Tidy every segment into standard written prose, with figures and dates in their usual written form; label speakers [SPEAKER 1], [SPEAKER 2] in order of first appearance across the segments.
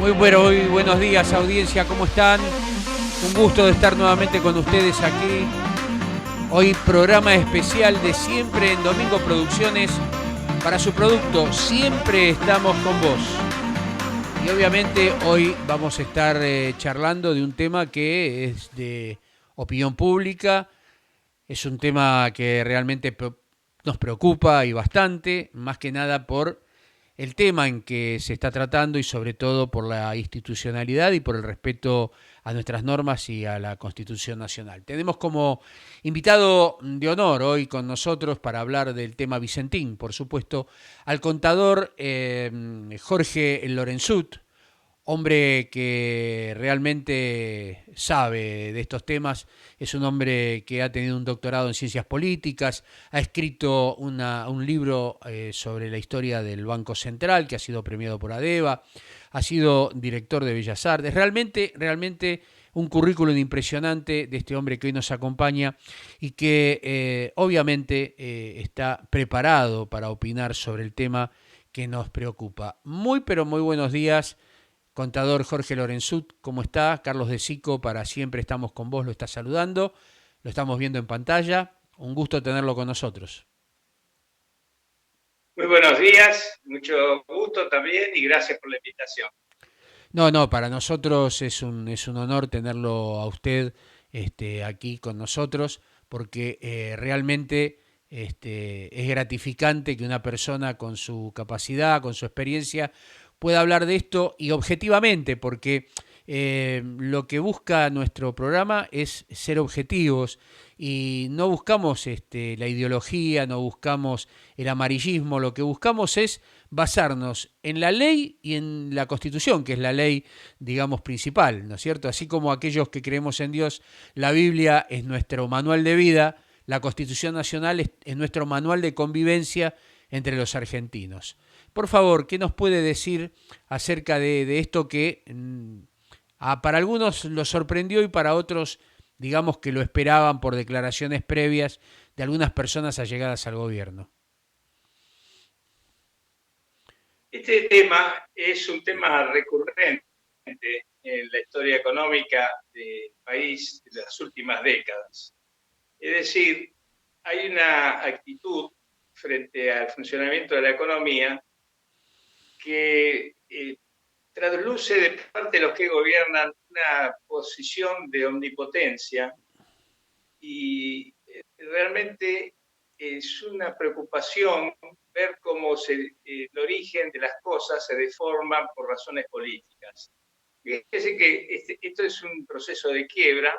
[SPEAKER 1] Muy buenos días, audiencia, ¿cómo están? Un gusto de estar nuevamente con ustedes aquí. Hoy programa especial de Siempre en Domingo Producciones para su producto Siempre estamos con vos. Y obviamente hoy vamos a estar charlando de un tema que es de opinión pública. Es un tema que realmente nos preocupa y bastante, más que nada por el tema en que se está tratando y sobre todo por la institucionalidad y por el respeto a nuestras normas y a la Constitución Nacional. Tenemos como invitado de honor hoy con nosotros para hablar del tema Vicentín, por supuesto, al contador Jorge Lorenzut, hombre que realmente sabe de estos temas. Es un hombre que ha tenido un doctorado en ciencias políticas, ha escrito un libro sobre la historia del Banco Central, que ha sido premiado por ADEVA, ha sido director de Bellas Artes. Realmente un currículum impresionante de este hombre que hoy nos acompaña y que obviamente está preparado para opinar sobre el tema que nos preocupa. Muy, pero muy buenos días. Contador Jorge Lorenzut, ¿cómo está? Carlos de Sico, para Siempre estamos con vos, lo está saludando, lo estamos viendo en pantalla. Un gusto tenerlo con nosotros.
[SPEAKER 2] Muy buenos días, mucho gusto también y gracias por la invitación.
[SPEAKER 1] No, para nosotros es un honor tenerlo a usted aquí con nosotros, porque realmente es gratificante que una persona con su capacidad, con su experiencia, pueda hablar de esto y objetivamente, porque lo que busca nuestro programa es ser objetivos y no buscamos la ideología, no buscamos el amarillismo, lo que buscamos es basarnos en la ley y en la Constitución, que es la ley, digamos, principal, ¿no es cierto? Así como aquellos que creemos en Dios, la Biblia es nuestro manual de vida, la Constitución Nacional es nuestro manual de convivencia entre los argentinos. Por favor, ¿qué nos puede decir acerca de esto que para algunos lo sorprendió y para otros, digamos, que lo esperaban por declaraciones previas de algunas personas allegadas al gobierno?
[SPEAKER 2] Este tema es un tema recurrente en la historia económica del país de las últimas décadas. Es decir, hay una actitud frente al funcionamiento de la economía que trasluce de parte de los que gobiernan una posición de omnipotencia y realmente es una preocupación ver cómo el origen de las cosas se deforma por razones políticas. Fíjese que esto es un proceso de quiebra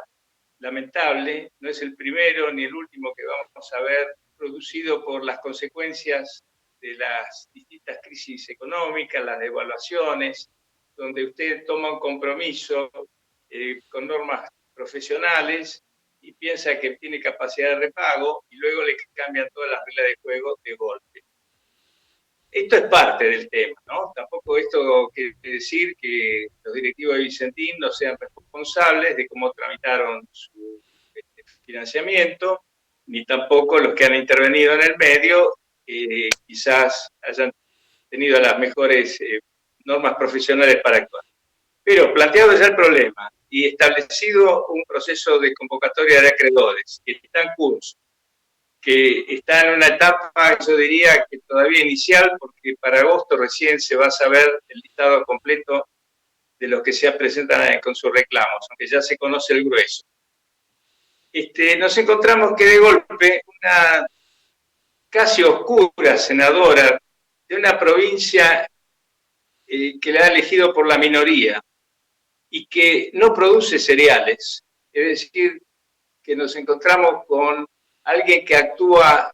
[SPEAKER 2] lamentable, no es el primero ni el último que vamos a ver, producido por las consecuencias de las distintas crisis económicas, las devaluaciones, donde usted toma un compromiso con normas profesionales y piensa que tiene capacidad de repago y luego le cambian todas las reglas de juego de golpe. Esto es parte del tema, ¿no? Tampoco esto quiere decir que los directivos de Vicentín no sean responsables de cómo tramitaron su financiamiento, ni tampoco los que han intervenido en el medio quizás hayan tenido las mejores normas profesionales para actuar. Pero planteado ya el problema y establecido un proceso de convocatoria de acreedores que está en curso, que está en una etapa, yo diría que todavía inicial, porque para agosto recién se va a saber el listado completo de los que se presentan con sus reclamos, aunque ya se conoce el grueso. Nos encontramos que de golpe una casi oscura senadora de una provincia que la ha elegido por la minoría y que no produce cereales, es decir, que nos encontramos con alguien que actúa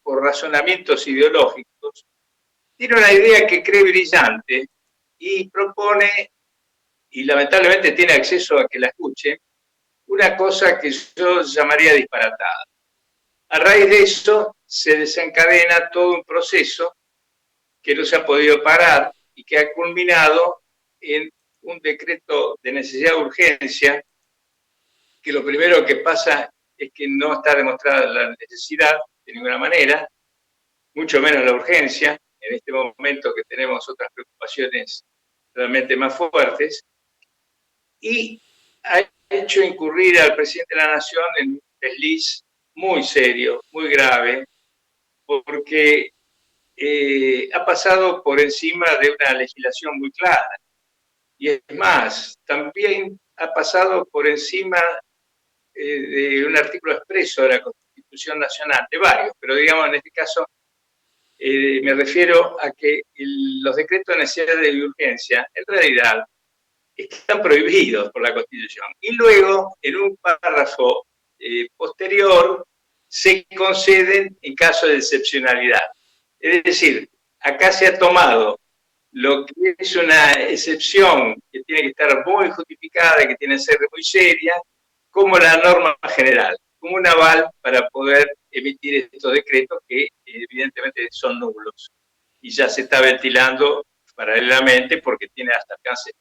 [SPEAKER 2] por razonamientos ideológicos, tiene una idea que cree brillante y propone, y lamentablemente tiene acceso a que la escuche, una cosa que yo llamaría disparatada. A raíz de eso se desencadena todo un proceso que no se ha podido parar y que ha culminado en un decreto de necesidad de urgencia, que lo primero que pasa es que no está demostrada la necesidad de ninguna manera, mucho menos la urgencia, en este momento que tenemos otras preocupaciones realmente más fuertes, y ha hecho incurrir al presidente de la Nación en un desliz muy serio, muy grave, porque ha pasado por encima de una legislación muy clara. Y es más, también ha pasado por encima de un artículo expreso de la Constitución Nacional, de varios, pero digamos en este caso me refiero a que los decretos de necesidad y urgencia en realidad están prohibidos por la Constitución. Y luego, en un párrafo posterior, se conceden en caso de excepcionalidad. Es decir, acá se ha tomado lo que es una excepción que tiene que estar muy justificada, que tiene que ser muy seria, como la norma general, como un aval para poder emitir estos decretos que evidentemente son nulos. Y ya se está ventilando paralelamente porque tiene hasta alcances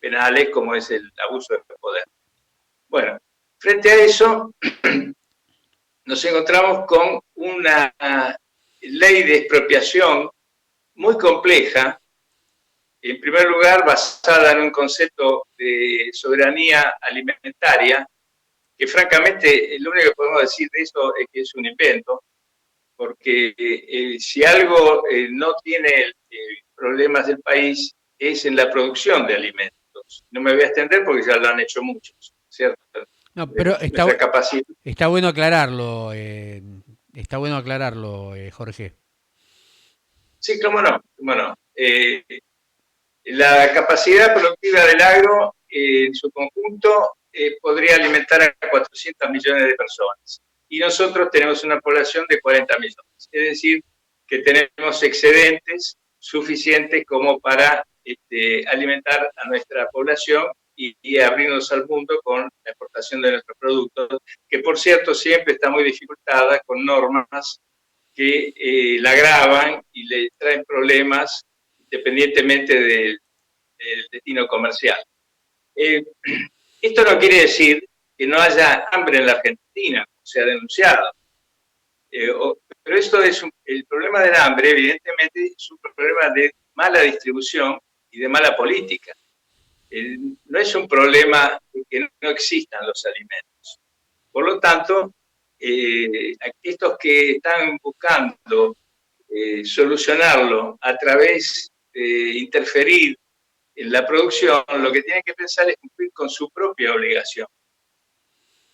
[SPEAKER 2] penales como es el abuso de poder. Bueno, frente a eso nos encontramos con una ley de expropiación muy compleja, en primer lugar basada en un concepto de soberanía alimentaria, que francamente lo único que podemos decir de eso es que es un invento, porque si algo no tiene problemas del país es en la producción de alimentos. No me voy a extender porque ya lo han hecho muchos, ¿cierto?
[SPEAKER 1] No, pero
[SPEAKER 2] Nuestra capacidad.
[SPEAKER 1] está bueno aclararlo, Jorge.
[SPEAKER 2] Sí, cómo no, cómo no. La capacidad productiva del agro en su conjunto podría alimentar a 400 millones de personas. Y nosotros tenemos una población de 40 millones. Es decir, que tenemos excedentes suficientes como para alimentar a nuestra población y abrirnos al mundo con la exportación de nuestros productos, que por cierto siempre está muy dificultada con normas que la agravan y le traen problemas independientemente del destino comercial. Esto no quiere decir que no haya hambre en la Argentina, como se ha denunciado. Pero esto es el problema del hambre, evidentemente, es un problema de mala distribución y de mala política. No es un problema de que no existan los alimentos. Por lo tanto, estos que están buscando solucionarlo a través de interferir en la producción, lo que tienen que pensar es cumplir con su propia obligación,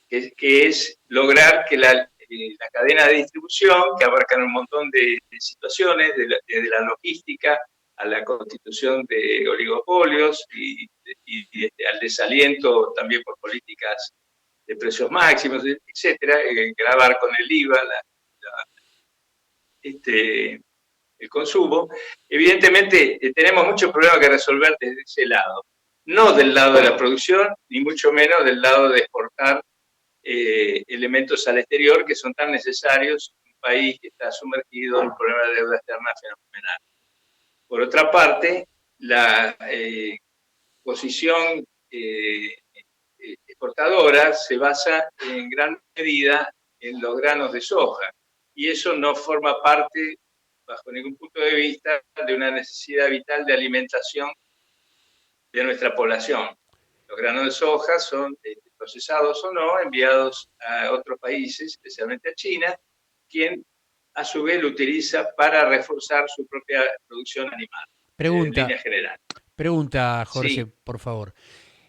[SPEAKER 2] que es lograr que la cadena de distribución, que abarcan un montón de situaciones, desde la logística a la constitución de oligopolios y al desaliento también por políticas de precios máximos, etcétera, grabar con el IVA el consumo. Evidentemente tenemos muchos problemas que resolver desde ese lado, no del lado de la producción, ni mucho menos del lado de exportar elementos al exterior que son tan necesarios en un país que está sumergido en un problema de deuda externa fenomenal. Por otra parte, la posición exportadora se basa en gran medida en los granos de soja, y eso no forma parte, bajo ningún punto de vista, de una necesidad vital de alimentación de nuestra población. Los granos de soja son procesados o no, enviados a otros países, especialmente a China, quien a su vez lo utiliza para reforzar su propia producción animal, en línea general.
[SPEAKER 1] Pregunta, Jorge,
[SPEAKER 2] Sí.
[SPEAKER 1] por favor.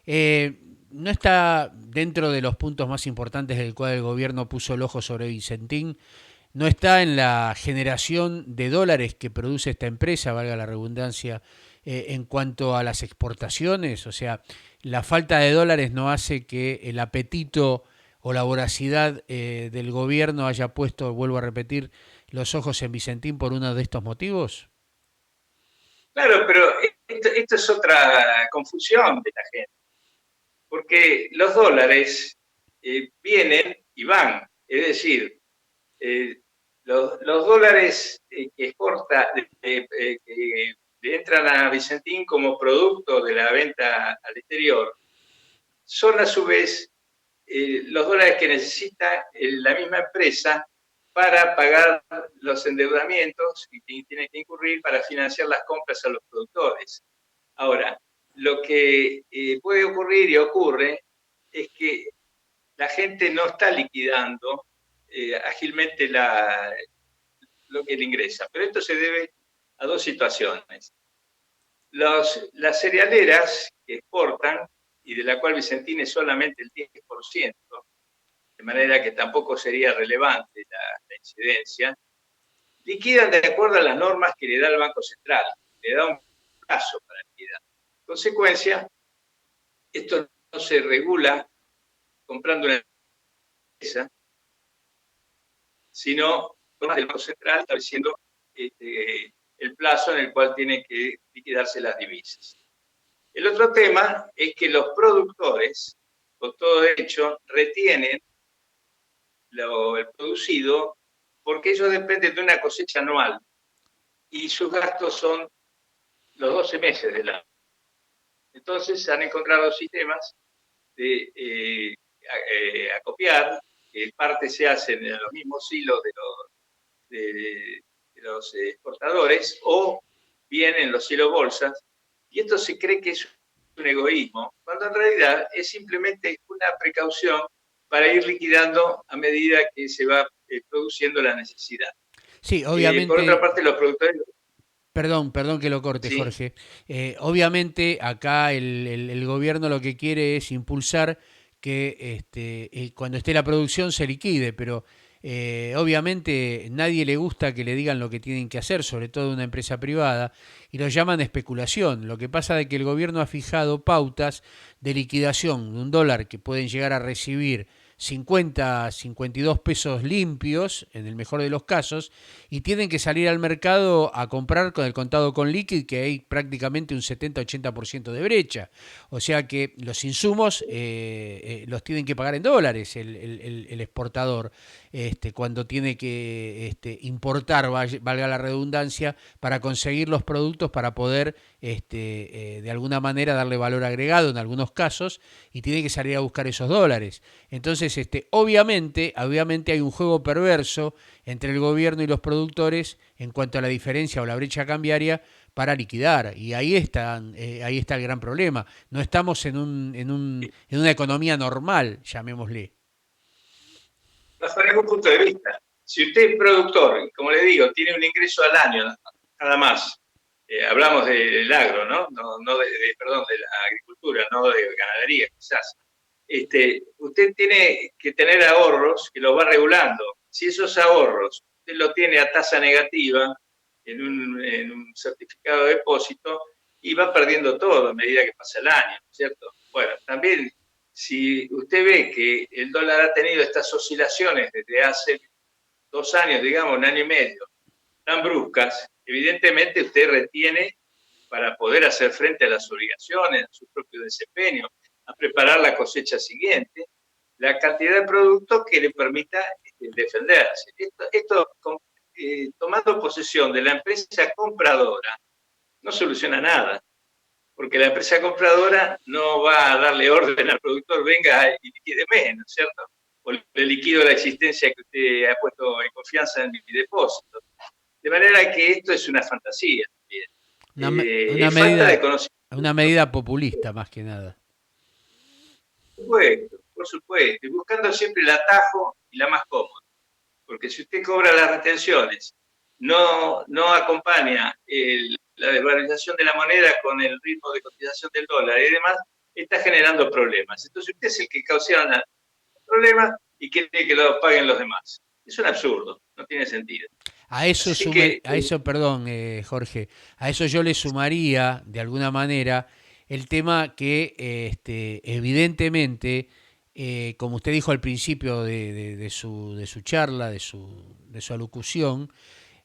[SPEAKER 1] ¿No está dentro de los puntos más importantes del cual el gobierno puso el ojo sobre Vicentín? ¿No está en la generación de dólares que produce esta empresa, valga la redundancia, en cuanto a las exportaciones? O sea, la falta de dólares no hace que el apetito o la voracidad del gobierno haya puesto, vuelvo a repetir, los ojos en Vicentín por uno de estos motivos.
[SPEAKER 2] Claro, pero esto es otra confusión de la gente, porque los dólares vienen y van, es decir, los dólares que exporta, que entran a Vicentín como producto de la venta al exterior, son a su vez los dólares que necesita la misma empresa para pagar los endeudamientos que tiene que incurrir para financiar las compras a los productores. Ahora, lo que puede ocurrir y ocurre es que la gente no está liquidando ágilmente lo que le ingresa. Pero esto se debe a dos situaciones. Las cerealeras que exportan, y de la cual Vicentín es solamente el 10%, de manera que tampoco sería relevante la incidencia, liquidan de acuerdo a las normas que le da el Banco Central, le da un plazo para liquidar. En consecuencia, esto no se regula comprando una empresa, sino normas del Banco Central estableciendo el plazo en el cual tienen que liquidarse las divisas. El otro tema es que los productores, con todo hecho, retienen el producido porque ellos dependen de una cosecha anual y sus gastos son los 12 meses del año. Entonces se han encontrado sistemas de acopiar, que parte se hacen en los mismos hilos de los exportadores o bien en los hilos bolsas, y esto se cree que es un egoísmo, cuando en realidad es simplemente una precaución para ir liquidando a medida que se va produciendo la necesidad.
[SPEAKER 1] Sí, obviamente.
[SPEAKER 2] Por otra parte, los productores...
[SPEAKER 1] Perdón que lo corte,
[SPEAKER 2] Sí.
[SPEAKER 1] Jorge. Obviamente acá el gobierno lo que quiere es impulsar que cuando esté la producción se liquide, pero obviamente nadie le gusta que le digan lo que tienen que hacer, sobre todo una empresa privada, y lo llaman especulación. Lo que pasa es que el gobierno ha fijado pautas de liquidación de un dólar que pueden llegar a recibir 50, 52 pesos limpios, en el mejor de los casos, y tienen que salir al mercado a comprar con el contado con liquid, que hay prácticamente un 70-80% de brecha. O sea que los insumos los tienen que pagar en dólares el exportador, cuando tiene que importar, valga la redundancia, para conseguir los productos para poder de alguna manera darle valor agregado en algunos casos, y tiene que salir a buscar esos dólares. Entonces, obviamente hay un juego perverso entre el gobierno y los productores en cuanto a la diferencia o la brecha cambiaria para liquidar. Y ahí está el gran problema. No estamos en una economía normal, llamémosle.
[SPEAKER 2] Bajo ningún punto de vista. Si usted es productor, como le digo, tiene un ingreso al año, nada más, hablamos del agro, ¿no? Perdón, de la agricultura, no de ganadería, quizás. Usted tiene que tener ahorros que los va regulando. Si esos ahorros usted los tiene a tasa negativa en un certificado de depósito, y va perdiendo todo a medida que pasa el año, ¿cierto? Bueno, también si usted ve que el dólar ha tenido estas oscilaciones desde hace 2 años, digamos, 1 año y medio, tan bruscas, evidentemente usted retiene para poder hacer frente a las obligaciones, a su propio desempeño, a preparar la cosecha siguiente, la cantidad de productos que le permita defenderse. Esto tomando posesión de la empresa compradora, no soluciona nada, porque la empresa compradora no va a darle orden al productor, venga y liquide menos, ¿cierto? O le liquido la existencia que usted ha puesto en confianza en mi depósito. De manera que esto es una fantasía también.
[SPEAKER 1] Una
[SPEAKER 2] Falta de
[SPEAKER 1] medida,
[SPEAKER 2] conocimiento.
[SPEAKER 1] una medida populista más que nada.
[SPEAKER 2] Por supuesto, y buscando siempre el atajo y la más cómoda. Porque si usted cobra las retenciones, no acompaña la desvalorización de la moneda con el ritmo de cotización del dólar y demás, está generando problemas. Entonces usted es el que causó problemas y quiere que lo paguen los demás. Es un absurdo, no tiene sentido.
[SPEAKER 1] Perdón, Jorge, a eso yo le sumaría, de alguna manera, el tema que evidentemente, como usted dijo al principio de su charla, de su alocución,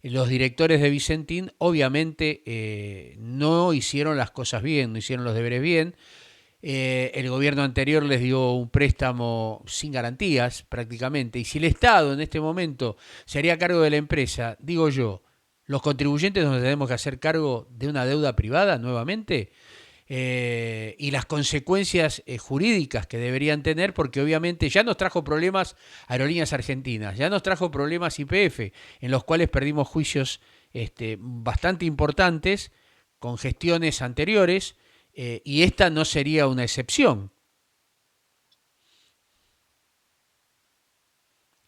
[SPEAKER 1] los directores de Vicentín obviamente no hicieron las cosas bien, no hicieron los deberes bien. El gobierno anterior les dio un préstamo sin garantías prácticamente, y si el Estado en este momento se haría cargo de la empresa, digo yo, los contribuyentes nos tenemos que hacer cargo de una deuda privada nuevamente, y las consecuencias jurídicas que deberían tener, porque obviamente ya nos trajo problemas Aerolíneas Argentinas, ya nos trajo problemas YPF, en los cuales perdimos juicios bastante importantes con gestiones anteriores, y esta no sería una excepción.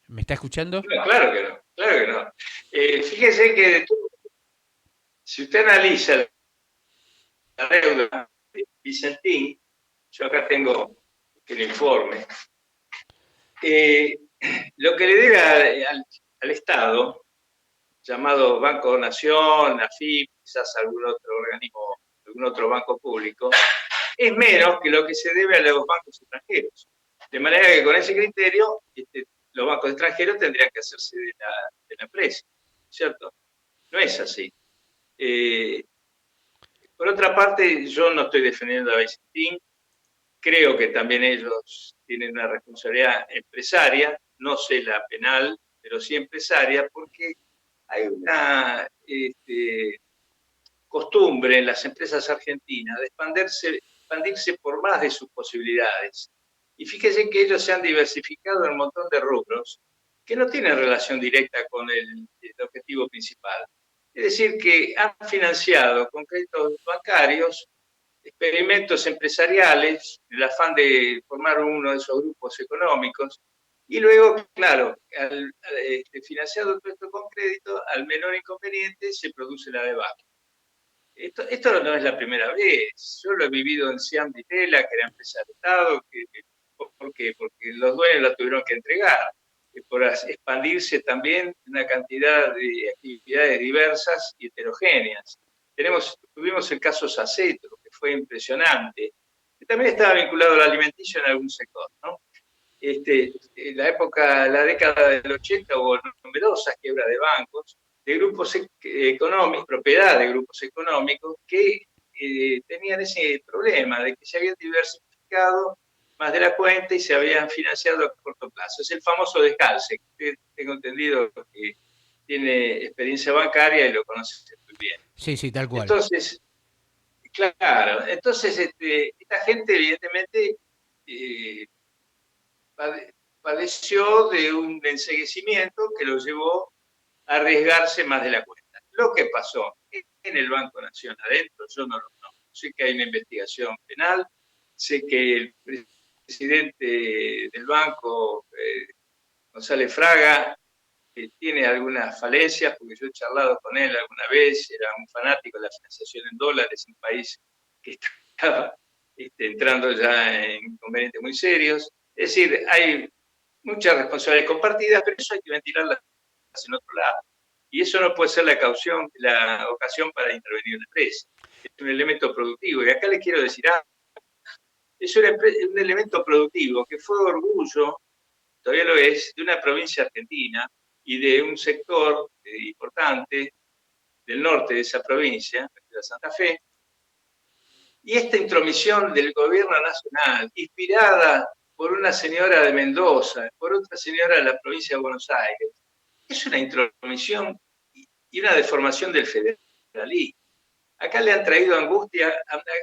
[SPEAKER 1] ¿Me está escuchando?
[SPEAKER 2] No, claro que no, claro que no. Fíjese que si usted analiza la deuda de Vicentín, yo acá tengo el informe, eh, lo que le debe al Estado, llamado Banco Nación, AFIP, quizás algún otro organismo, algún otro banco público, es menos que lo que se debe a los bancos extranjeros. De manera que con ese criterio, los bancos extranjeros tendrían que hacerse de la empresa, ¿cierto? No es así. Eh, por otra parte, yo no estoy defendiendo a Vicentín, creo que también ellos tienen una responsabilidad empresaria, no sé la penal, pero sí empresaria, porque hay una costumbre en las empresas argentinas de expandirse por más de sus posibilidades. Y fíjese que ellos se han diversificado en un montón de rubros que no tienen relación directa con el objetivo principal. Es decir, que han financiado con créditos bancarios experimentos empresariales, el afán de formar uno de esos grupos económicos, y luego, claro, financiado todo esto con crédito, al menor inconveniente se produce la debacle. Esto no es la primera vez. Yo lo he vivido en Siam Ditela, que era empresa del Estado. ¿Por qué? Porque los dueños la tuvieron que entregar. Por expandirse también una cantidad de actividades diversas y heterogéneas. Tuvimos el caso Sacetro, que fue impresionante, que también estaba vinculado al alimenticio en algún sector, ¿no? En la década del 80 hubo numerosas quiebras de bancos, de grupos económicos, propiedad de grupos económicos que tenían ese problema de que se habían diversificado más de la cuenta y se habían financiado a corto plazo. Es el famoso descalce, que tengo entendido que tiene experiencia bancaria y lo conoce muy bien.
[SPEAKER 1] Sí, sí, tal cual.
[SPEAKER 2] Entonces, claro, entonces esta gente evidentemente padeció de un enceguecimiento que lo llevó a arriesgarse más de la cuenta. Lo que pasó en el Banco Nación adentro, yo no lo conozco. Sé que hay una investigación penal, sé que el presidente del banco, González Fraga, tiene algunas falencias, porque yo he charlado con él alguna vez, era un fanático de la financiación en dólares, un país que estaba entrando ya en inconvenientes muy serios. Es decir, hay muchas responsabilidades compartidas, pero eso hay que ventilarlas en otro lado. Y eso no puede ser la ocasión para intervenir en la empresa. Es un elemento productivo. Y acá le quiero decir algo. Es un elemento productivo que fue orgullo, todavía lo es, de una provincia argentina y de un sector importante del norte de esa provincia, de Santa Fe. Y esta intromisión del gobierno nacional, inspirada por una señora de Mendoza, por otra señora de la provincia de Buenos Aires, es una intromisión y una deformación del federalismo. Acá le han traído angustia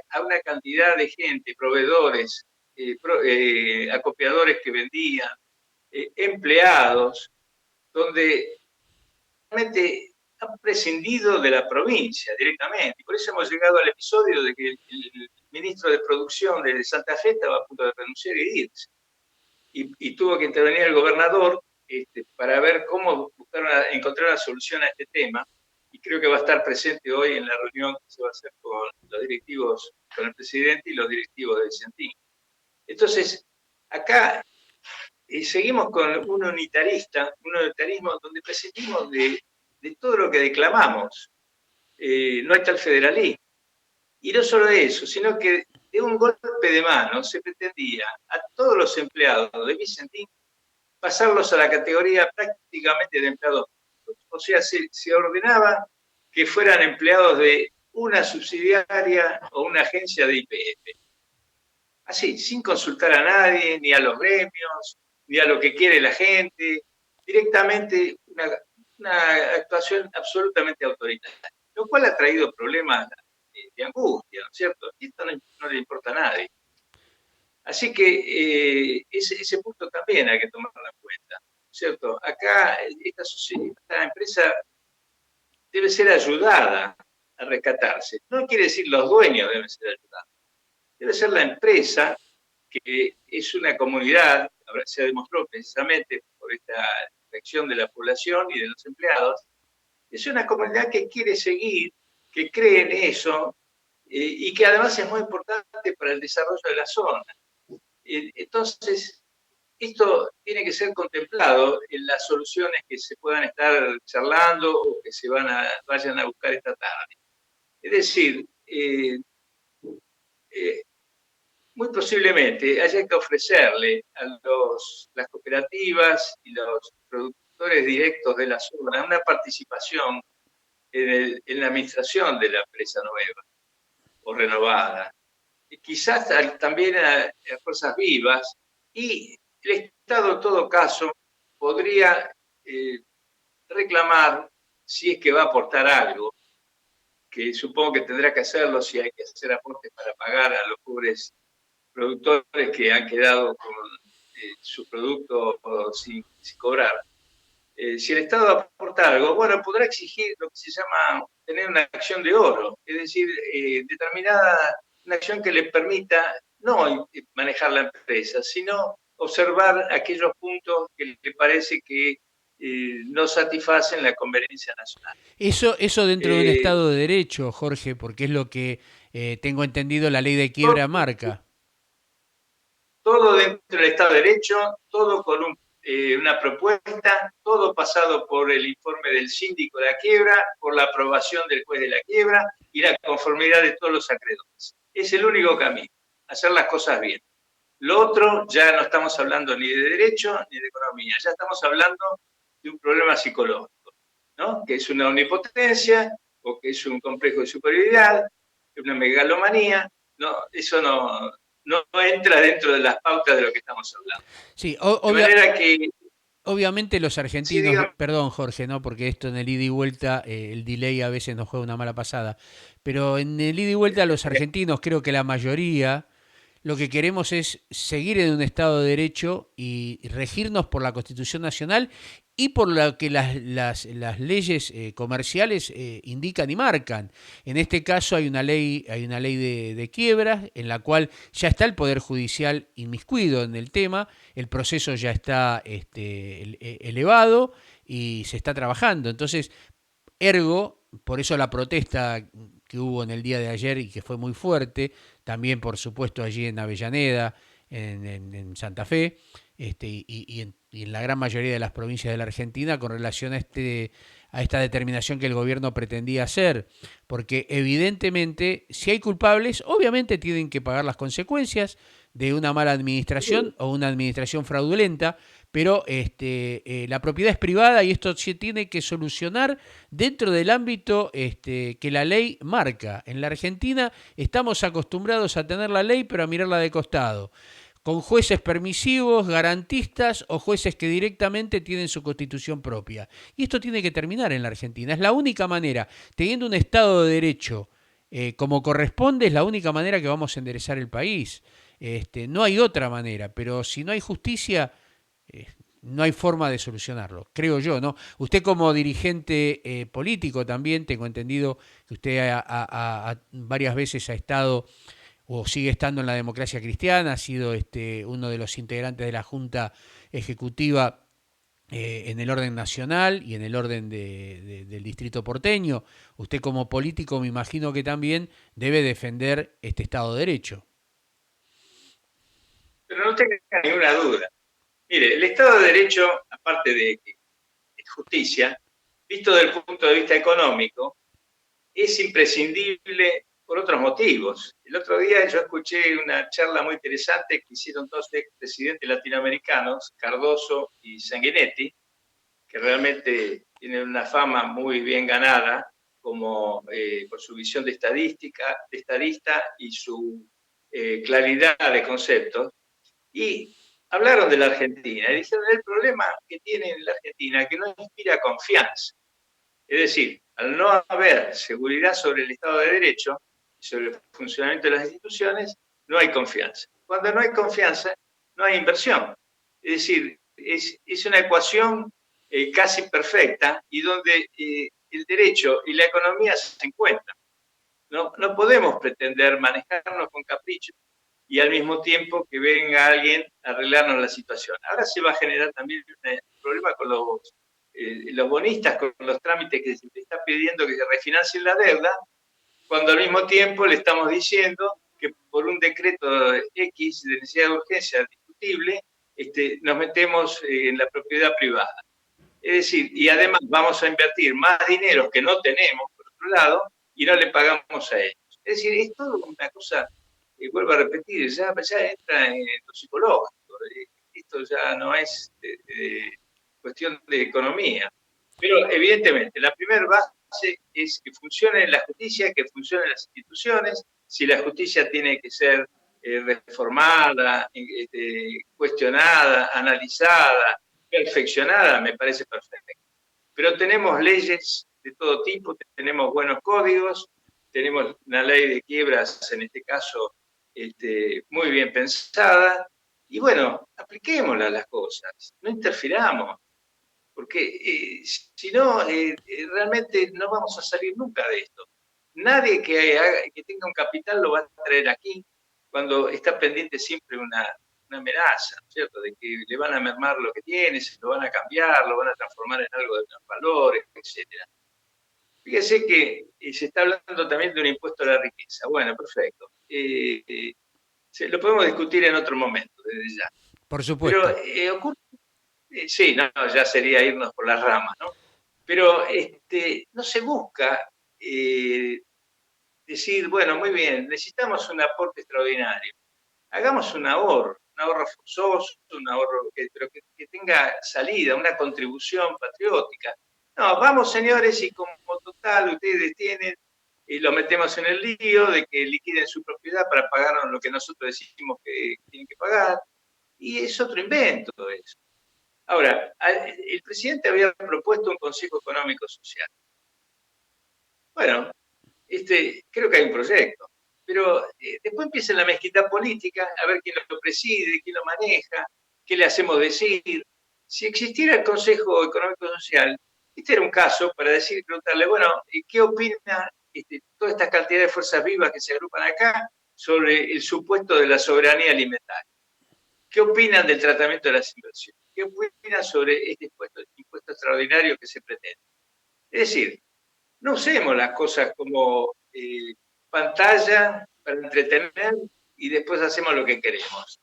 [SPEAKER 2] a una cantidad de gente, proveedores, acopiadores que vendían, empleados, donde realmente han prescindido de la provincia directamente. Y por eso hemos llegado al episodio de que el ministro de Producción de Santa Fe estaba a punto de renunciar y irse. Y tuvo que intervenir el gobernador para ver cómo encontrar una solución a este tema. Y creo que va a estar presente hoy en la reunión que se va a hacer con los directivos, con el presidente y los directivos de Vicentín. Entonces, acá seguimos con un unitarismo donde prescindimos de todo lo que declamamos. No está el federalismo. Y no solo eso, sino que de un golpe de mano se pretendía a todos los empleados de Vicentín pasarlos a la categoría prácticamente de empleados. O sea, se ordenaba que fueran empleados de una subsidiaria o una agencia de IPF. Así, sin consultar a nadie, ni a los gremios, ni a lo que quiere la gente, directamente una actuación absolutamente autoritaria, lo cual ha traído problemas de angustia, ¿no es cierto? Y esto no le importa a nadie. Así que ese punto también hay que tomarlo en cuenta, ¿no es cierto? Acá esta empresa debe ser ayudada a rescatarse. No quiere decir los dueños deben ser ayudados. debe ser la empresa, que es una comunidad, ahora se demostró precisamente por esta infección de la población y de los empleados, es una comunidad que quiere seguir, que cree en eso, y que además es muy importante para el desarrollo de la zona. Entonces, esto tiene que ser contemplado en las soluciones que se puedan estar charlando o que vayan a buscar esta tarde. Es decir, muy posiblemente haya que ofrecerle a las cooperativas y los productores directos de la zona una participación en la administración de la empresa nueva o renovada. Y quizás también a fuerzas vivas, y el Estado en todo caso podría reclamar, si es que va a aportar algo, que supongo que tendrá que hacerlo si hay que hacer aportes para pagar a los pobres productores que han quedado con su producto sin cobrar. Si el Estado aporta algo, bueno, podrá exigir lo que se llama tener una acción de oro, es decir, una acción que le permita no manejar la empresa, sino observar aquellos puntos que le parece que no satisfacen la conveniencia nacional.
[SPEAKER 1] Eso dentro de un
[SPEAKER 2] Eh,
[SPEAKER 1] Estado de Derecho, Jorge, porque es lo que tengo entendido la ley de quiebra marca.
[SPEAKER 2] Todo dentro del Estado de Derecho, todo con una propuesta, todo pasado por el informe del síndico de la quiebra, por la aprobación del juez de la quiebra y la conformidad de todos los acreedores. Es el único camino, hacer las cosas bien. Lo otro, ya no estamos hablando ni de derecho ni de economía, ya estamos hablando de un problema psicológico, ¿no? Que es una omnipotencia o que es un complejo de superioridad, una megalomanía. No, eso no entra dentro de las pautas de lo que estamos hablando.
[SPEAKER 1] Sí,
[SPEAKER 2] De manera que,
[SPEAKER 1] obviamente los
[SPEAKER 2] sí,
[SPEAKER 1] argentinos,
[SPEAKER 2] digamos,
[SPEAKER 1] perdón Jorge, ¿no? Porque esto en el ida y vuelta, el delay a veces nos juega una mala pasada, pero en el ida y vuelta los argentinos, creo que la mayoría, lo que queremos es seguir en un Estado de Derecho y regirnos por la Constitución Nacional y por lo que las leyes comerciales indican y marcan. En este caso hay una ley de quiebras en la cual ya está el Poder Judicial inmiscuido en el tema, el proceso ya está elevado y se está trabajando. Entonces, ergo, por eso la protesta que hubo en el día de ayer y que fue muy fuerte, también por supuesto allí en Avellaneda, en Santa Fe, y en la gran mayoría de las provincias de la Argentina con relación a esta determinación que el gobierno pretendía hacer, porque evidentemente si hay culpables, obviamente tienen que pagar las consecuencias de una mala administración o una administración fraudulenta, pero la propiedad es privada y esto se tiene que solucionar dentro del ámbito que la ley marca. En la Argentina estamos acostumbrados a tener la ley pero a mirarla de costado, con jueces permisivos, garantistas o jueces que directamente tienen su constitución propia. Y esto tiene que terminar en la Argentina. Es la única manera, teniendo un Estado de Derecho como corresponde, es la única manera que vamos a enderezar el país. No hay otra manera, pero si no hay justicia, no hay forma de solucionarlo, creo yo, ¿no? Usted como dirigente político también, tengo entendido que usted varias veces ha estado o sigue estando en la democracia cristiana, ha sido uno de los integrantes de la Junta Ejecutiva en el orden nacional y en el orden del distrito porteño. Usted como político me imagino que también debe defender este Estado de Derecho.
[SPEAKER 2] pero no tenga ninguna duda. Mire, el Estado de Derecho, aparte de justicia, visto desde el punto de vista económico, es imprescindible por otros motivos. El otro día yo escuché una charla muy interesante que hicieron dos expresidentes latinoamericanos, Cardoso y Sanguinetti, que realmente tienen una fama muy bien ganada como por su visión de estadista y su claridad de conceptos. Y hablaron de la Argentina y dijeron el problema que tiene la Argentina que no inspira confianza. Es decir, al no haber seguridad sobre el Estado de Derecho y sobre el funcionamiento de las instituciones, no hay confianza. Cuando no hay confianza, no hay inversión. Es decir, es una ecuación casi perfecta y donde el derecho y la economía se encuentran. No podemos pretender manejarnos con capricho y al mismo tiempo que venga alguien a arreglarnos la situación. Ahora se va a generar también un problema con los bonistas, con los trámites que se está pidiendo que se refinancien la deuda, cuando al mismo tiempo le estamos diciendo que por un decreto X de necesidad de urgencia discutible, nos metemos en la propiedad privada. Es decir, y además vamos a invertir más dinero que no tenemos, por otro lado, y no le pagamos a ellos. Es decir, es todo una cosa, vuelvo a repetir, ya entra en lo psicológico. Esto ya no es cuestión de economía. Pero evidentemente, la primera base es que funcione la justicia, que funcionen las instituciones. Si la justicia tiene que ser reformada, cuestionada, analizada, perfeccionada, me parece perfecto. Pero tenemos leyes de todo tipo, tenemos buenos códigos, tenemos una ley de quiebras, en este caso, muy bien pensada, y bueno, apliquémosla las cosas, no interfiramos, porque si no, realmente no vamos a salir nunca de esto. Nadie que tenga un capital lo va a traer aquí cuando está pendiente siempre una amenaza, ¿cierto? De que le van a mermar lo que tiene, se lo van a cambiar, lo van a transformar en algo de unos valores, etc. Fíjese que se está hablando también de un impuesto a la riqueza. Bueno, perfecto. Lo podemos discutir en otro momento, desde ya.
[SPEAKER 1] Por supuesto.
[SPEAKER 2] Pero ocurre. Sí, no, ya sería irnos por las ramas, ¿no? Pero no se busca decir, bueno, muy bien, necesitamos un aporte extraordinario. Hagamos un ahorro forzoso, un ahorro pero que tenga salida, una contribución patriótica. No, vamos señores, y como total ustedes tienen, y lo metemos en el lío de que liquiden su propiedad para pagarnos lo que nosotros decimos que tienen que pagar. Y es otro invento eso. Ahora, el presidente había propuesto un Consejo Económico Social. Bueno, creo que hay un proyecto, pero después empieza la mezquindad política, a ver quién lo preside, quién lo maneja, qué le hacemos decir. Si existiera el Consejo Económico Social, este era un caso para preguntarle, bueno, ¿qué opina toda esta cantidad de fuerzas vivas que se agrupan acá sobre el supuesto de la soberanía alimentaria? ¿Qué opinan del tratamiento de las inversiones? ¿Qué opinan sobre este impuesto extraordinario que se pretende? Es decir, no usemos las cosas como pantalla para entretener y después hacemos lo que queremos.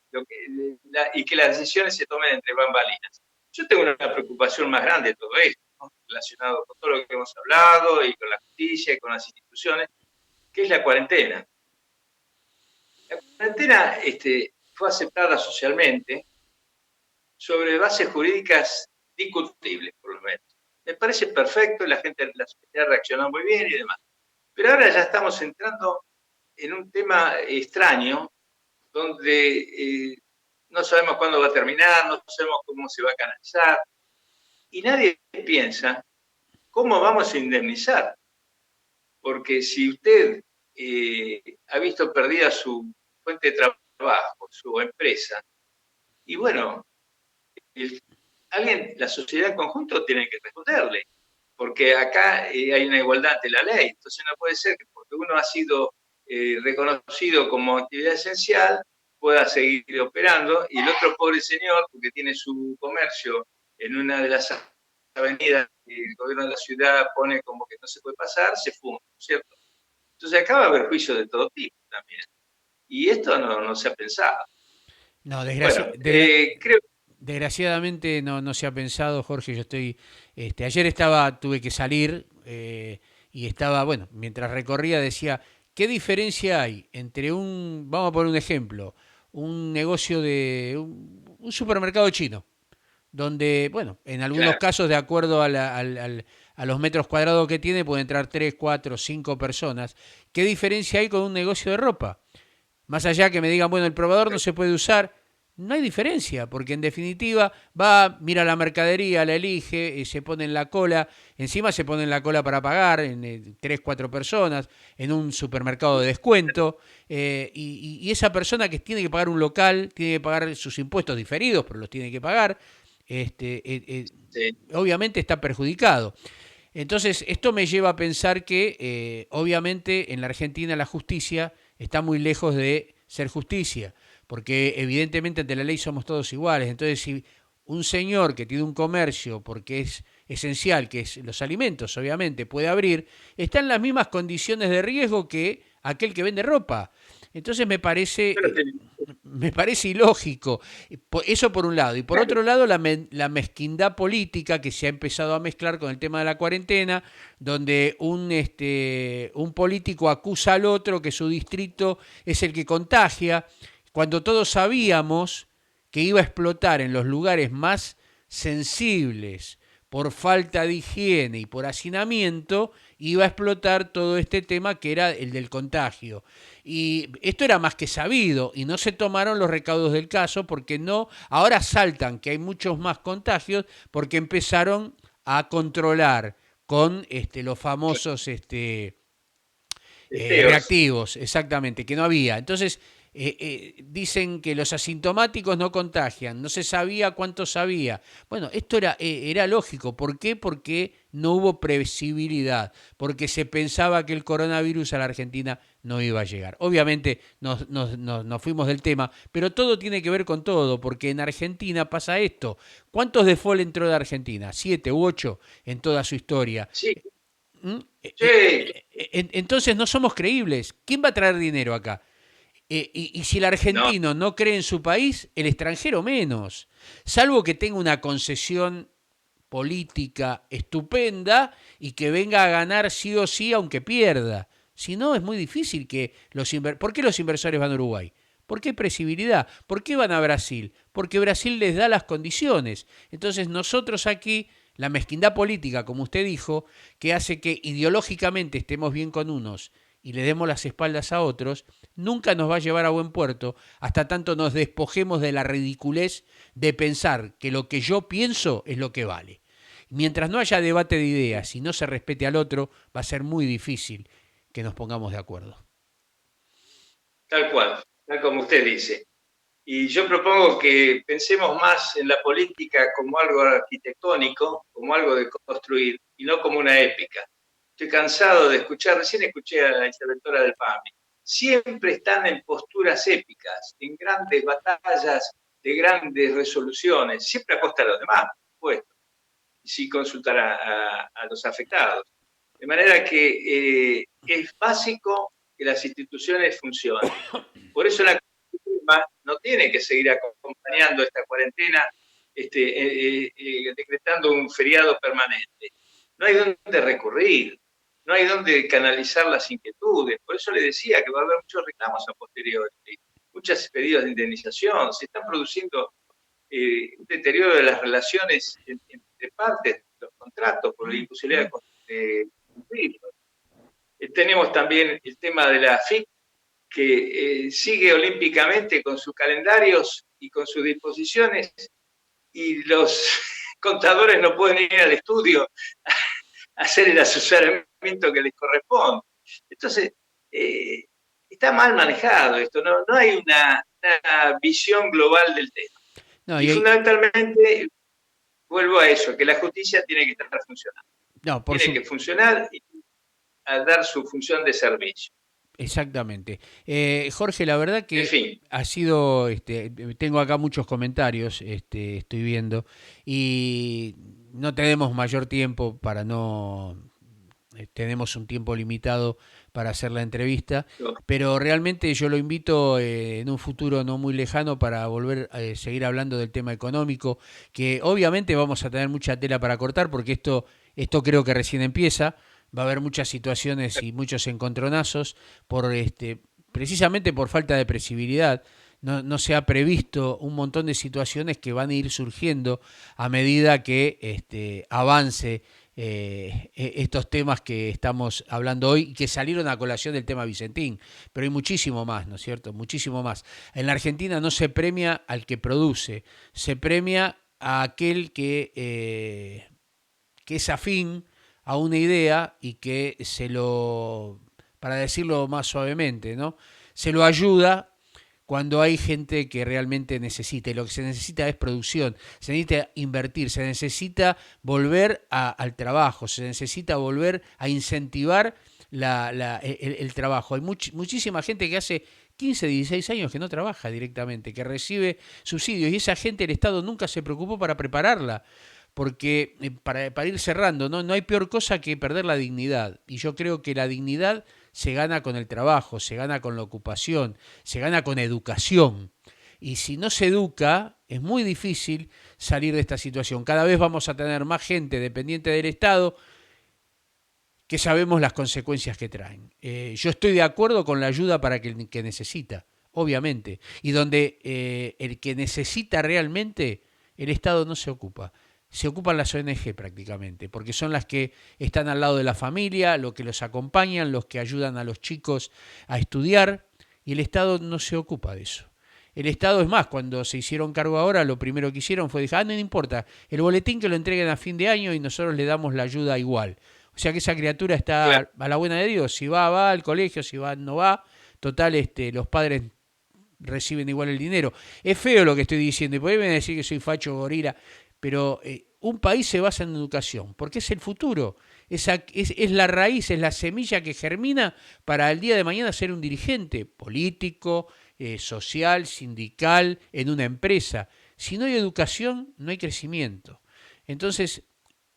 [SPEAKER 2] Y que las decisiones se tomen entre bambalinas. Yo tengo una preocupación más grande de todo esto, ¿no? Relacionado con todo lo que hemos hablado y con la justicia y con las instituciones, que es la cuarentena. La cuarentena fue aceptada socialmente sobre bases jurídicas discutibles, por lo menos. Me parece perfecto, la sociedad reaccionó muy bien y demás. Pero ahora ya estamos entrando en un tema extraño, donde no sabemos cuándo va a terminar, no sabemos cómo se va a canalizar, y nadie piensa cómo vamos a indemnizar. Porque si usted ha visto perdida su fuente de trabajo, su empresa, y bueno, la sociedad en conjunto tiene que responderle, porque acá hay una igualdad ante la ley, entonces no puede ser que porque uno ha sido reconocido como actividad esencial pueda seguir operando y el otro pobre señor, porque tiene su comercio en una de las avenidas que el gobierno de la ciudad pone como que no se puede pasar, se fuma, ¿cierto? Entonces acá va a haber juicios de todo tipo también. Y esto no se ha pensado.
[SPEAKER 1] No,
[SPEAKER 2] Bueno, creo.
[SPEAKER 1] Desgraciadamente no se ha pensado, Jorge. Yo estoy. Ayer tuve que salir y estaba, bueno, mientras recorría decía, ¿qué diferencia hay entre vamos a poner un ejemplo, un negocio de un supermercado chino? Donde, bueno, en algunos
[SPEAKER 2] Claro.
[SPEAKER 1] casos, de acuerdo a los metros cuadrados que tiene, pueden entrar 3, 4, 5 personas. ¿Qué diferencia hay con un negocio de ropa? Más allá que me digan, bueno, el probador no se puede usar, no hay diferencia, porque en definitiva mira la mercadería, la elige, se pone en la cola, encima se pone en la cola para pagar, en 3, 4 personas, en un supermercado de descuento, y esa persona que tiene que pagar un local, tiene que pagar sus impuestos diferidos, pero los tiene que pagar,
[SPEAKER 2] Sí.
[SPEAKER 1] obviamente está perjudicado. Entonces, esto me lleva a pensar que, obviamente, en la Argentina la justicia está muy lejos de ser justicia, porque evidentemente ante la ley somos todos iguales. Entonces, si un señor que tiene un comercio, porque es esencial, que es los alimentos, obviamente, puede abrir, está en las mismas condiciones de riesgo que aquel que vende ropa. Entonces me parece ilógico. Eso por un lado. Y por otro lado, la mezquindad política que se ha empezado a mezclar con el tema de la cuarentena, donde un político acusa al otro que su distrito es el que contagia, cuando todos sabíamos que iba a explotar en los lugares más sensibles por falta de higiene y por hacinamiento, iba a explotar todo este tema que era el del contagio. Y esto era más que sabido y no se tomaron los recaudos del caso porque no, ahora saltan que hay muchos más contagios porque empezaron a controlar con los famosos reactivos, exactamente, que no había. Entonces, dicen que los asintomáticos no contagian, no se sabía cuántos había. Bueno, esto era lógico. ¿Por qué? Porque no hubo previsibilidad, porque se pensaba que el coronavirus a la Argentina no iba a llegar. Obviamente nos fuimos del tema, pero todo tiene que ver con todo, porque en Argentina pasa esto. ¿Cuántos default entró de Argentina? 7 u 8 en toda su historia.
[SPEAKER 2] Sí,
[SPEAKER 1] ¿Mm?
[SPEAKER 2] sí,
[SPEAKER 1] Entonces no somos creíbles. ¿Quién va a traer dinero acá? Y si el
[SPEAKER 2] no,
[SPEAKER 1] argentino no cree en su país, el extranjero menos. Salvo que tenga una concesión política estupenda y que venga a ganar sí o sí aunque pierda. Si no, es muy difícil que ¿Por qué los inversores van a Uruguay? ¿Por qué hay previsibilidad? ¿Por qué van a Brasil? Porque Brasil les da las condiciones. Entonces nosotros aquí, la mezquindad política, como usted dijo, que hace que ideológicamente estemos bien con unos y le demos las espaldas a otros, nunca nos va a llevar a buen puerto hasta tanto nos despojemos de la ridiculez de pensar que lo que yo pienso es lo que vale. Mientras no haya debate de ideas y no se respete al otro, va a ser muy difícil que nos pongamos de acuerdo.
[SPEAKER 2] tal cual, tal como usted dice. Y yo propongo que pensemos más en la política como algo arquitectónico, como algo de construir, y no como una épica. Estoy cansado de escuchar, recién escuché a la interventora del PAMI, siempre están en posturas épicas, en grandes batallas, de grandes resoluciones, siempre a costa de los demás, por supuesto, y sin consultar a los afectados. De manera que es básico que las instituciones funcionen. Por eso la no tiene que seguir acompañando esta cuarentena, decretando un feriado permanente. No hay dónde recurrir, no hay dónde canalizar las inquietudes. Por eso le decía que va a haber muchos reclamos a posteriori, muchos pedidos de indemnización. Se están produciendo un deterioro de las relaciones entre partes de los contratos por la imposibilidad de cumplirlos. Tenemos también el tema de la FIC, que sigue olímpicamente con sus calendarios y con sus disposiciones, y los contadores no pueden ir al estudio a hacer el asesoramiento que les corresponde. Entonces, está mal manejado esto, no hay una visión global del tema.
[SPEAKER 1] No,
[SPEAKER 2] Y fundamentalmente, vuelvo a eso, que la justicia tiene que estar funcionando.
[SPEAKER 1] no,
[SPEAKER 2] Tiene que funcionar y a dar su función de servicio.
[SPEAKER 1] Exactamente. Jorge, la verdad que
[SPEAKER 2] En fin,
[SPEAKER 1] ha sido, tengo acá muchos comentarios, estoy viendo, y no tenemos mayor tiempo para no, tenemos un tiempo limitado para hacer la entrevista, pero realmente yo lo invito en un futuro no muy lejano para volver a seguir hablando del tema económico, que obviamente vamos a tener mucha tela para cortar porque esto creo que recién empieza. Va a haber muchas situaciones y muchos encontronazos precisamente por falta de previsibilidad. No se ha previsto un montón de situaciones que van a ir surgiendo a medida que avance estos temas que estamos hablando hoy y que salieron a colación del tema Vicentín, pero hay muchísimo más, ¿no es cierto? Muchísimo más. En la Argentina no se premia al que produce, se premia a aquel que es afín a una idea y que para decirlo más suavemente, ¿no? Se lo ayuda cuando hay gente que realmente necesita. Y lo que se necesita es producción, se necesita invertir, se necesita volver al trabajo, se necesita volver a incentivar el trabajo. Hay muchísima gente que hace 15, 16 años que no trabaja directamente, que recibe subsidios, y esa gente el Estado nunca se preocupó para prepararla. Porque, para ir cerrando, ¿no? No hay peor cosa que perder la dignidad. Y yo creo que la dignidad se gana con el trabajo, se gana con la ocupación, se gana con educación. Y si no se educa, es muy difícil salir de esta situación. Cada vez vamos a tener más gente dependiente del Estado, que sabemos las consecuencias que traen. Yo estoy de acuerdo con la ayuda para el que necesita, obviamente. Y donde el que necesita realmente, el Estado no se ocupa. Se ocupan las ONG prácticamente, porque son las que están al lado de la familia, los que los acompañan, los que ayudan a los chicos a estudiar, y el Estado no se ocupa de eso. El Estado, es más, cuando se hicieron cargo ahora, lo primero que hicieron fue decir, no importa, el boletín que lo entreguen a fin de año y nosotros le damos la ayuda igual. O sea que esa criatura está
[SPEAKER 2] Claro.
[SPEAKER 1] a la buena de Dios, si va al colegio, si va, no va, total, los padres reciben igual el dinero. Es feo lo que estoy diciendo, y por ahí me van a decir que soy facho gorila, pero un país se basa en educación, porque es el futuro, es la raíz, es la semilla que germina para el día de mañana ser un dirigente político, social, sindical, en una empresa. Si no hay educación, no hay crecimiento. Entonces,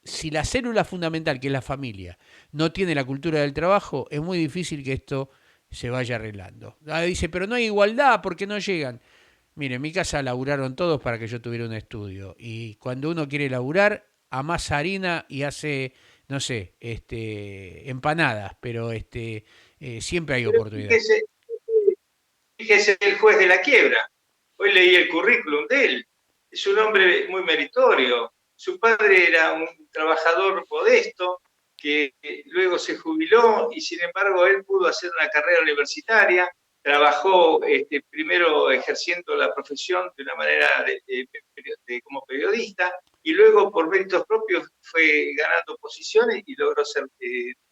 [SPEAKER 1] si la célula fundamental, que es la familia, no tiene la cultura del trabajo, es muy difícil que esto se vaya arreglando. Dice, pero no hay igualdad porque no llegan. Mire, en mi casa laburaron todos para que yo tuviera un estudio. Y cuando uno quiere laburar, amasa harina y hace, no sé, empanadas, pero siempre hay
[SPEAKER 2] Pero
[SPEAKER 1] oportunidad.
[SPEAKER 2] fíjese el juez de la quiebra. Hoy leí el currículum de él. Es un hombre muy meritorio. Su padre era un trabajador modesto que luego se jubiló y sin embargo él pudo hacer una carrera universitaria. Trabajó primero ejerciendo la profesión de una manera como periodista y luego por méritos propios fue ganando posiciones y logró ser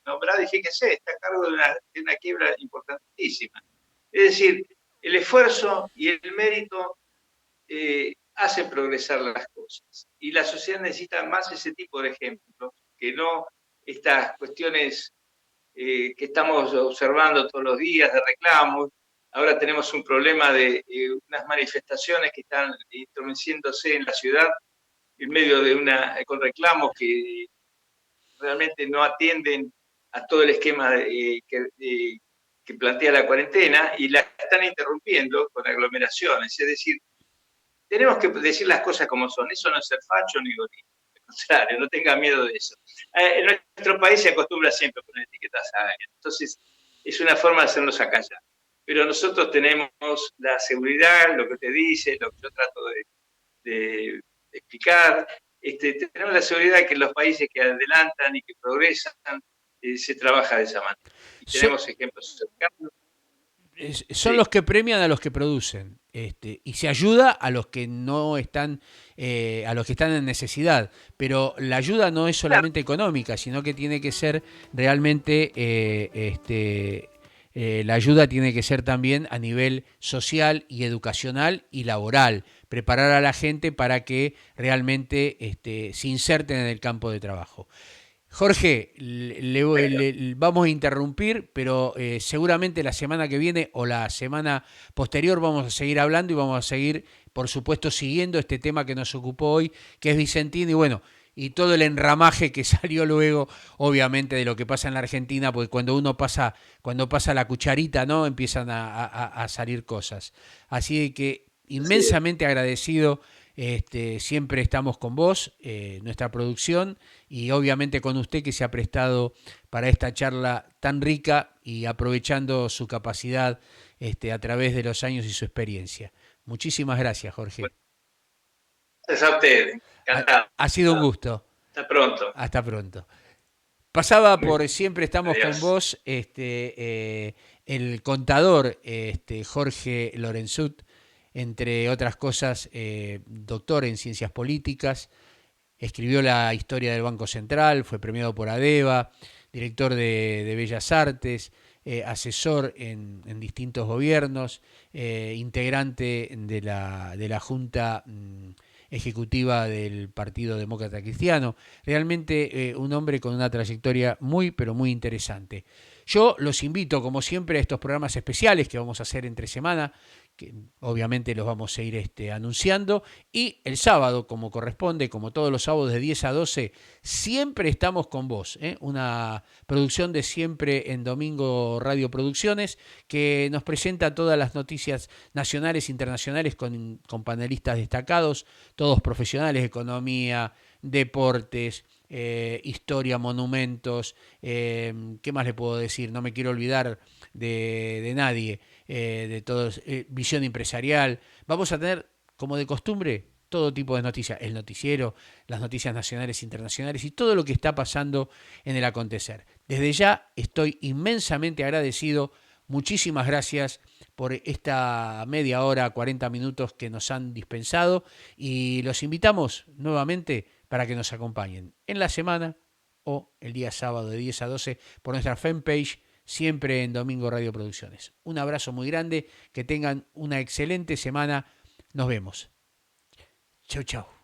[SPEAKER 2] nombrado. Y fíjese, está a cargo de una quiebra importantísima. Es decir, el esfuerzo y el mérito hacen progresar las cosas. Y la sociedad necesita más ese tipo de ejemplos, que no estas cuestiones que estamos observando todos los días de reclamos. Ahora tenemos un problema de unas manifestaciones que están introduciéndose en la ciudad en medio de con reclamos que realmente no atienden a todo el esquema que plantea la cuarentena y la están interrumpiendo con aglomeraciones. Es decir, tenemos que decir las cosas como son. Eso no es ser facho ni gorila. Al contrario, no tenga miedo de eso. En nuestro país se acostumbra siempre a poner etiquetas a alguien. Entonces, es una forma de hacernos acallar. Pero nosotros tenemos la seguridad, lo que te dice, lo que yo trato de explicar. Tenemos la seguridad de que los países que adelantan y que progresan se trabaja de esa manera. Y
[SPEAKER 1] So-
[SPEAKER 2] tenemos ejemplos cercanos.
[SPEAKER 1] Son
[SPEAKER 2] Sí,
[SPEAKER 1] los que premian a los que producen, y se ayuda a los que no están, a los que están en necesidad. Pero la ayuda no es
[SPEAKER 2] claro.
[SPEAKER 1] solamente económica, sino que tiene que ser realmente, la ayuda tiene que ser también a nivel social y educacional y laboral. Preparar a la gente para que realmente se inserten en el campo de trabajo. Jorge,
[SPEAKER 2] Bueno,
[SPEAKER 1] vamos a interrumpir, pero seguramente la semana que viene o la semana posterior vamos a seguir hablando y vamos a seguir, por supuesto, siguiendo este tema que nos ocupó hoy, que es Vicentín, y bueno, y todo el enramaje que salió luego, obviamente, de lo que pasa en la Argentina, porque cuando pasa la cucharita, ¿no? Empiezan a salir cosas. Así que
[SPEAKER 2] así es.
[SPEAKER 1] inmensamente agradecido. Siempre estamos con vos, nuestra producción, y obviamente con usted, que se ha prestado para esta charla tan rica y aprovechando su capacidad a través de los años y su experiencia. Muchísimas gracias, Jorge.
[SPEAKER 2] Bueno, gracias a ustedes. Encantado.
[SPEAKER 1] Ha sido un gusto.
[SPEAKER 2] Hasta pronto.
[SPEAKER 1] Hasta pronto. Pasaba por Siempre estamos con
[SPEAKER 2] Adiós.
[SPEAKER 1] vos, el contador, Jorge Lorenzut, entre otras cosas, doctor en ciencias políticas. Escribió la historia del Banco Central, fue premiado por ADEVA, director de Bellas Artes, asesor en distintos gobiernos, integrante de la Junta Ejecutiva del Partido Demócrata Cristiano. Realmente un hombre con una trayectoria muy, pero muy interesante. Yo los invito, como siempre, a estos programas especiales que vamos a hacer entre semana, que obviamente los vamos a ir anunciando. Y el sábado, como corresponde, como todos los sábados de 10 a 12, siempre estamos con vos. Una producción de Siempre en Domingo Radio Producciones, que nos presenta todas las noticias nacionales e internacionales con panelistas destacados, todos profesionales, economía, deportes, historia, monumentos, ¿qué más le puedo decir? No me quiero olvidar de nadie, de todos, visión empresarial. Vamos a tener, como de costumbre, todo tipo de noticias, el noticiero, las noticias nacionales e internacionales y todo lo que está pasando en el acontecer. Desde ya estoy inmensamente agradecido. Muchísimas gracias por esta media hora, 40 minutos que nos han dispensado y los invitamos nuevamente para que nos acompañen en la semana o el día sábado de 10 a 12 por nuestra fanpage Siempre en Domingo Radio Producciones. Un abrazo muy grande, que tengan una excelente semana. Nos vemos. Chau, chau.